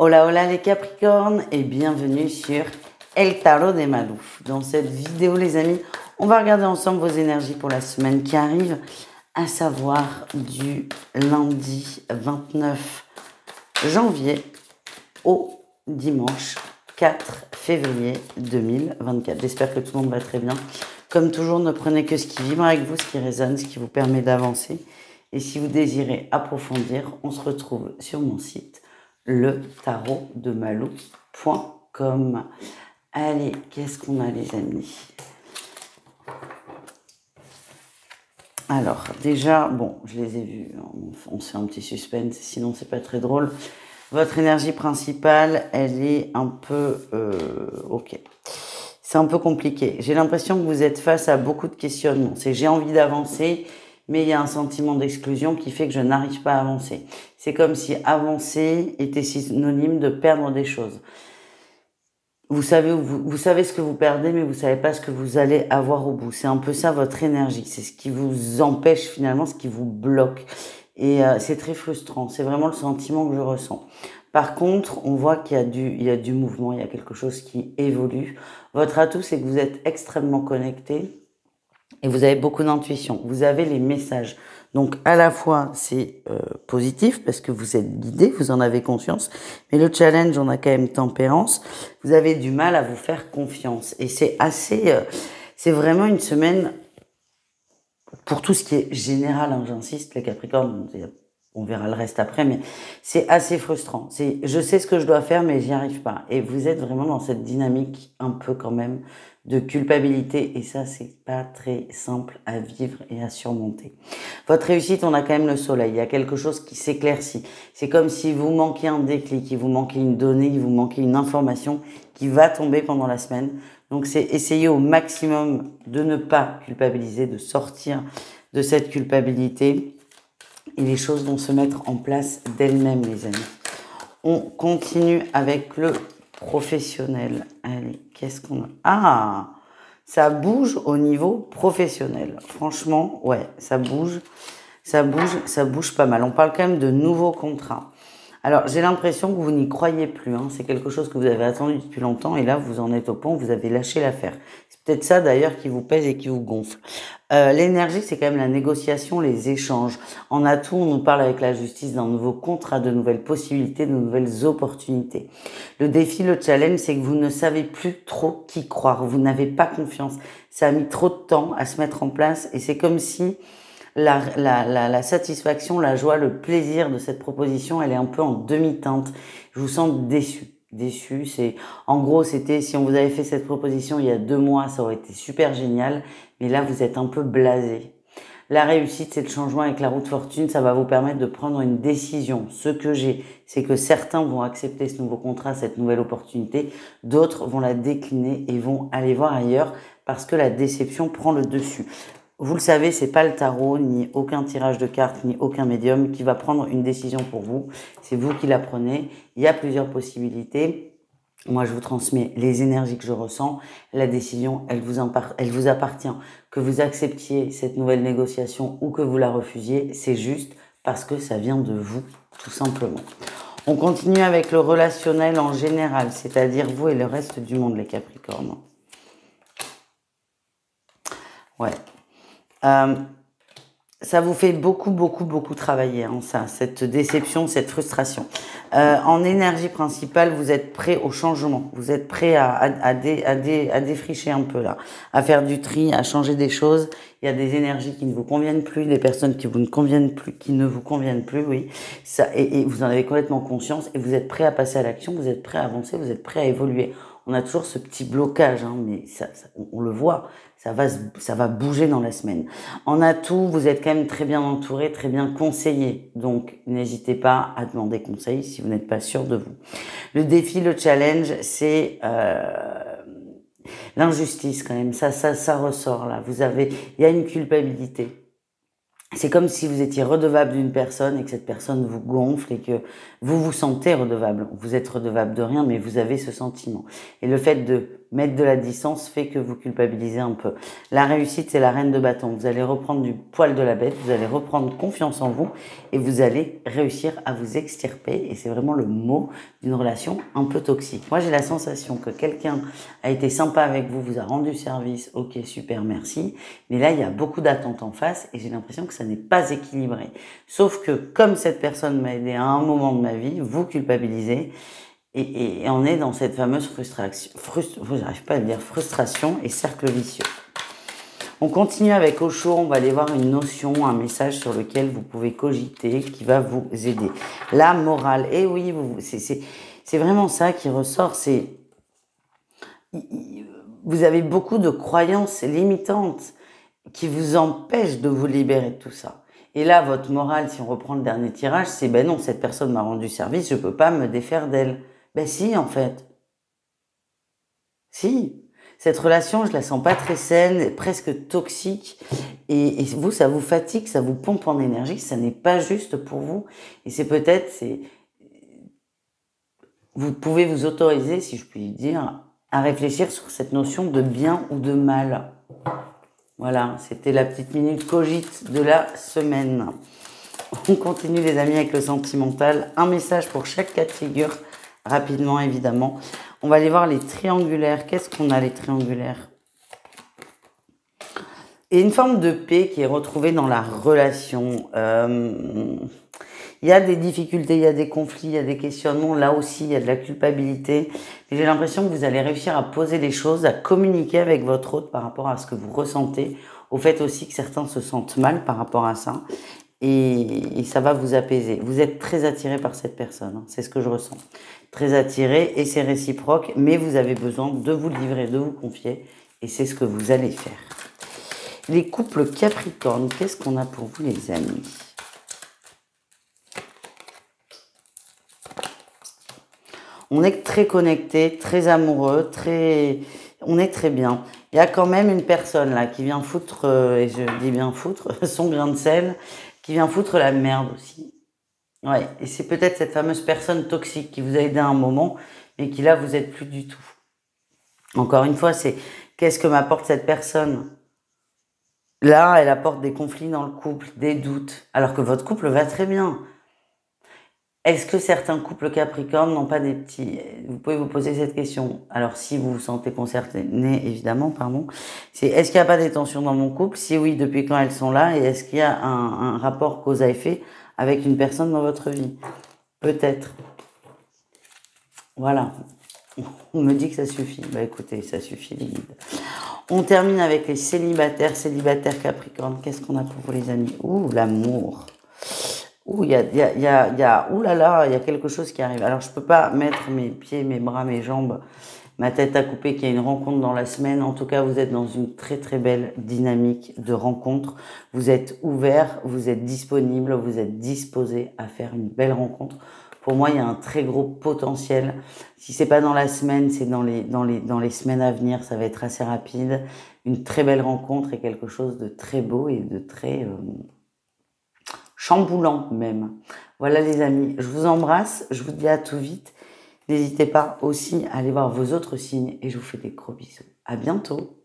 Hola hola les Capricornes et bienvenue sur El Tarot des Malouf. Dans cette vidéo les amis, on va regarder ensemble vos énergies pour la semaine qui arrive, à savoir du lundi 29 janvier au dimanche 4 février 2024. J'espère que tout le monde va très bien. Comme toujours, ne prenez que ce qui vibre avec vous, ce qui résonne, ce qui vous permet d'avancer. Et si vous désirez approfondir, on se retrouve sur mon site letarotdemalou.com. Allez, qu'est-ce qu'on a les amis? Alors, déjà, bon, je les ai vus, on se fait un petit suspense, sinon c'est pas très drôle. Votre énergie principale, elle est un peu... ok. C'est un peu compliqué. J'ai l'impression que vous êtes face à beaucoup de questionnements. C'est j'ai envie d'avancer, mais il y a un sentiment d'exclusion qui fait que je n'arrive pas à avancer. C'est comme si avancer était synonyme de perdre des choses. Vous savez ce que vous perdez, mais vous savez pas ce que vous allez avoir au bout. C'est un peu ça votre énergie. C'est ce qui vous empêche finalement, ce qui vous bloque. Et c'est très frustrant. C'est vraiment le sentiment que je ressens. Par contre, on voit qu'il y a du mouvement, il y a quelque chose qui évolue. Votre atout, c'est que vous êtes extrêmement connecté et vous avez beaucoup d'intuition. Vous avez les messages. Donc, à la fois, c'est positif parce que vous êtes guidé, vous en avez conscience. Mais le challenge, on a quand même tempérance. Vous avez du mal à vous faire confiance. Et c'est assez... c'est vraiment une semaine... Pour tout ce qui est général, hein, j'insiste, les Capricornes, on verra le reste après, mais c'est assez frustrant. C'est, je sais ce que je dois faire, mais j'y arrive pas. Et vous êtes vraiment dans cette dynamique un peu quand même de culpabilité, et ça, c'est pas très simple à vivre et à surmonter. Votre réussite, on a quand même le soleil. Il y a quelque chose qui s'éclaircit. C'est comme si vous manquiez un déclic, il vous manquait une donnée, il vous manquait une information qui va tomber pendant la semaine. Donc, c'est essayer au maximum de ne pas culpabiliser, de sortir de cette culpabilité. Et les choses vont se mettre en place d'elles-mêmes, les amis. On continue avec le professionnel. Allez, qu'est-ce qu'on a? Ah, ça bouge au niveau professionnel. Franchement, ouais, ça bouge pas mal. On parle quand même de nouveaux contrats. Alors, j'ai l'impression que vous n'y croyez plus. Hein. C'est quelque chose que vous avez attendu depuis longtemps et là, vous en êtes au point où vous avez lâché l'affaire. C'est peut-être ça, d'ailleurs, qui vous pèse et qui vous gonfle. L'énergie, c'est quand même la négociation, les échanges. En atout, on nous parle avec la justice d'un nouveau contrat, de nouvelles possibilités, de nouvelles opportunités. Le défi, le challenge, c'est que vous ne savez plus trop qui croire. Vous n'avez pas confiance. Ça a mis trop de temps à se mettre en place et c'est comme si... La satisfaction, la joie, le plaisir de cette proposition, elle est un peu en demi-teinte. Je vous sens déçu. Déçu, c'est, en gros, c'était, si on vous avait fait cette proposition il y a 2 mois, ça aurait été super génial. Mais là, vous êtes un peu blasé. La réussite, c'est le changement avec la roue de fortune. Ça va vous permettre de prendre une décision. Ce que j'ai, c'est que certains vont accepter ce nouveau contrat, cette nouvelle opportunité. D'autres vont la décliner et vont aller voir ailleurs parce que la déception prend le dessus. Vous le savez, c'est pas le tarot, ni aucun tirage de cartes, ni aucun médium qui va prendre une décision pour vous. C'est vous qui la prenez. Il y a plusieurs possibilités. Moi, je vous transmets les énergies que je ressens. La décision, elle vous appartient. Que vous acceptiez cette nouvelle négociation ou que vous la refusiez, c'est juste parce que ça vient de vous, tout simplement. On continue avec le relationnel en général, c'est-à-dire vous et le reste du monde, les Capricornes. Ouais. Ça vous fait beaucoup travailler, hein, ça, cette déception, cette frustration. En énergie principale, vous êtes prêt au changement. Vous êtes prêt à défricher un peu là, à faire du tri, à changer des choses. Il y a des énergies qui ne vous conviennent plus, des personnes qui ne vous conviennent plus, oui. Ça, et vous en avez complètement conscience et vous êtes prêt à passer à l'action, vous êtes prêt à avancer, vous êtes prêt à évoluer. On a toujours ce petit blocage, hein, mais on le voit, ça va bouger dans la semaine. En atout, vous êtes quand même très bien entouré, très bien conseillé. Donc, n'hésitez pas à demander conseil si vous n'êtes pas sûr de vous. Le défi, le challenge, c'est l'injustice quand même. Ça ressort là. Il y a une culpabilité. C'est comme si vous étiez redevable d'une personne et que cette personne vous gonfle et que vous vous sentez redevable. Vous êtes redevable de rien, mais vous avez ce sentiment. Et le fait de mettre de la distance fait que vous culpabilisez un peu. La réussite, c'est la reine de bâton. Vous allez reprendre du poil de la bête, vous allez reprendre confiance en vous et vous allez réussir à vous extirper. Et c'est vraiment le mot d'une relation un peu toxique. Moi, j'ai la sensation que quelqu'un a été sympa avec vous, vous a rendu service, ok, super, merci. Mais là, il y a beaucoup d'attentes en face et j'ai l'impression que ça n'est pas équilibré. Sauf que comme cette personne m'a aidé à un moment de ma vie, vous culpabilisez. Et on est dans cette fameuse j'arrive pas à le dire, frustration et cercle vicieux. On continue avec Osho, on va aller voir une notion, un message sur lequel vous pouvez cogiter, qui va vous aider. La morale, et oui, c'est vraiment ça qui ressort, c'est vous avez beaucoup de croyances limitantes qui vous empêchent de vous libérer de tout ça. Et là, votre morale, si on reprend le dernier tirage, c'est ben non, cette personne m'a rendu service, je peux pas me défaire d'elle. Ben si, en fait. Si. Cette relation, je la sens pas très saine, presque toxique. Et vous, ça vous fatigue, ça vous pompe en énergie, ça n'est pas juste pour vous. Et c'est peut-être, vous pouvez vous autoriser, si je puis dire, à réfléchir sur cette notion de bien ou de mal. Voilà, c'était la petite minute cogite de la semaine. On continue les amis avec le sentimental. Un message pour chaque cas de figure, rapidement évidemment. On va aller voir les triangulaires. Qu'est-ce qu'on a les triangulaires? Et une forme de paix qui est retrouvée dans la relation. Il y a des difficultés, il y a des conflits, il y a des questionnements. Là aussi, il y a de la culpabilité. J'ai l'impression que vous allez réussir à poser les choses, à communiquer avec votre hôte par rapport à ce que vous ressentez. Au fait aussi que certains se sentent mal par rapport à ça. Et ça va vous apaiser. Vous êtes très attiré par cette personne. C'est ce que je ressens. Très attiré et c'est réciproque. Mais vous avez besoin de vous livrer, de vous confier. Et c'est ce que vous allez faire. Les couples Capricorne, qu'est-ce qu'on a pour vous les amis? On est très connectés, très amoureux, on est très bien. Il y a quand même une personne là qui vient foutre, et je dis bien foutre, son grain de sel, qui vient foutre la merde aussi. Ouais, et c'est peut-être cette fameuse personne toxique qui vous a aidé à un moment, mais qui là, vous êtes plus du tout. Encore une fois, c'est qu'est-ce que m'apporte cette personne? Là, elle apporte des conflits dans le couple, des doutes, alors que votre couple va très bien. Est-ce que certains couples Capricorne n'ont pas des petits... Vous pouvez vous poser cette question. Alors, si vous vous sentez concerné, évidemment, pardon. C'est est-ce qu'il n'y a pas des tensions dans mon couple? Si oui, depuis quand elles sont là? Et est-ce qu'il y a un rapport cause à effet avec une personne dans votre vie? Peut-être. Voilà. On me dit que ça suffit. Bah écoutez, ça suffit les guides. On termine avec les célibataires. Célibataires Capricorne. Qu'est-ce qu'on a pour vous les amis? Ouh, l'amour. Ouh, ouh là là, il y a quelque chose qui arrive. Alors, je peux pas mettre mes pieds, mes bras, mes jambes, ma tête à couper qu'il y a une rencontre dans la semaine. En tout cas, vous êtes dans une très très belle dynamique de rencontre. Vous êtes ouvert, vous êtes disponible, vous êtes disposé à faire une belle rencontre. Pour moi, il y a un très gros potentiel. Si c'est pas dans la semaine, c'est dans les semaines à venir. Ça va être assez rapide. Une très belle rencontre et quelque chose de très beau et de très... chamboulant même. Voilà les amis, je vous embrasse, je vous dis à tout vite. N'hésitez pas aussi à aller voir vos autres signes et je vous fais des gros bisous. À bientôt.